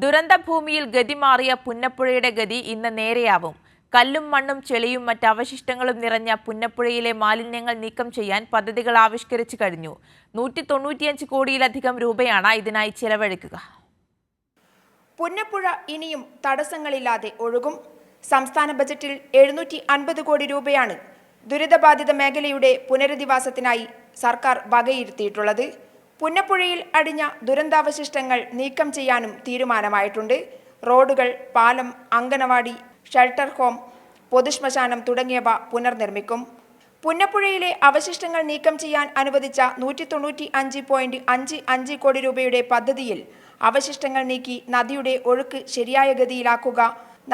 ദുരന്തഭൂമിയിൽ ഗതി മാറിയ പുന്നപ്പുഴയുടെ ഗതി ഇന്ന് നേരെയാവും. കല്ലും മണ്ണും ചെളിയും മറ്റ് അവശിഷ്ടങ്ങളും നിറഞ്ഞ പുന്നപ്പുഴയിലെ മാലിന്യങ്ങൾ നീക്കം ചെയ്യാൻ പദ്ധതികൾ ആവിഷ്കരിച്ചു കഴിഞ്ഞു. 195 കോടിയിലധികം രൂപയാണ് ഇതിനായി ചെലവഴിക്കുക. പുന്നപ്പുഴ ഇനിയും തടസ്സങ്ങളില്ലാതെ ഒഴുകും. സംസ്ഥാന ബജറ്റിൽ 750 കോടി രൂപയാണ് ദുരിതബാധിത മേഖലയുടെ പുനരധിവാസത്തിനായി സർക്കാർ വകയിരുത്തിയിട്ടുള്ളത്. പുന്നപ്പുഴയിൽ അടിഞ്ഞ ദുരന്താവശിഷ്ടങ്ങൾ നീക്കം ചെയ്യാനും തീരുമാനമായിട്ടുണ്ട്. റോഡുകൾ, പാലം, അങ്കണവാടി, ഷെൽട്ടർ ഹോം, പൊതുശ്മശാനം തുടങ്ങിയവ പുനർനിർമ്മിക്കും. പുന്നപ്പുഴയിലെ അവശിഷ്ടങ്ങൾ നീക്കം ചെയ്യാൻ അനുവദിച്ച 195.55 കോടി രൂപയുടെ പദ്ധതിയിൽ അവശിഷ്ടങ്ങൾ നീക്കി നദിയുടെ ഒഴുക്ക് ശരിയായ ഗതിയിലാക്കുക,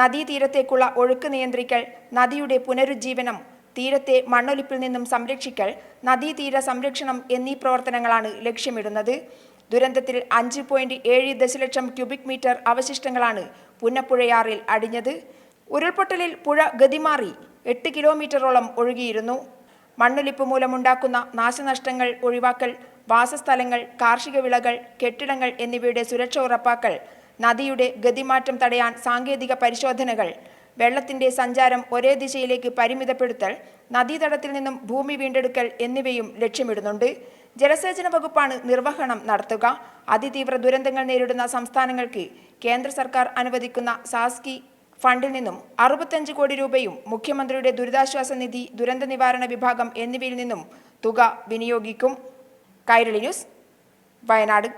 നദീതീരത്തേക്കുള്ള ഒഴുക്ക് നിയന്ത്രിക്കൽ, നദിയുടെ പുനരുജ്ജീവനം, തീരത്തെ മണ്ണൊലിപ്പിൽ നിന്നും സംരക്ഷിക്കൽ, നദീതീര സംരക്ഷണം എന്നീ പ്രവർത്തനങ്ങളാണ് ലക്ഷ്യമിടുന്നത്. ദുരന്തത്തിൽ 5.7 ദശലക്ഷം ക്യൂബിക് മീറ്റർ അവശിഷ്ടങ്ങളാണ് പുന്നപ്പുഴയാറിൽ അടിഞ്ഞത്. ഉരുൾപൊട്ടലിൽ പുഴ ഗതിമാറി 8 കിലോമീറ്ററോളം ഒഴുകിയിരുന്നു. മണ്ണൊലിപ്പ് മൂലമുണ്ടാക്കുന്ന നാശനഷ്ടങ്ങൾ ഒഴിവാക്കൽ, വാസസ്ഥലങ്ങൾ, കാർഷിക വിളകൾ, കെട്ടിടങ്ങൾ എന്നിവയുടെ സുരക്ഷ ഉറപ്പാക്കൽ, നദിയുടെ ഗതിമാറ്റം തടയാൻ സാങ്കേതിക പരിശോധനകൾ, വെള്ളത്തിന്റെ സഞ്ചാരം ഒരേ ദിശയിലേക്ക് പരിമിതപ്പെടുത്തൽ, നദീതടത്തിൽ നിന്നും ഭൂമി വീണ്ടെടുക്കൽ എന്നിവയും ലക്ഷ്യമിടുന്നുണ്ട്. ജലസേചന വകുപ്പാണ് നിർവഹണം നടത്തുക. അതിതീവ്ര ദുരന്തങ്ങൾ നേരിടുന്ന സംസ്ഥാനങ്ങൾക്ക് കേന്ദ്ര സർക്കാർ അനുവദിക്കുന്ന സാസ്കി ഫണ്ടിൽ നിന്നും 65 കോടി രൂപയും മുഖ്യമന്ത്രിയുടെ ദുരിതാശ്വാസ നിധി, ദുരന്ത നിവാരണ വിഭാഗം എന്നിവയിൽ നിന്നും തുക വിനിയോഗിക്കും. കൈരളി ന്യൂസ്, വയനാട്.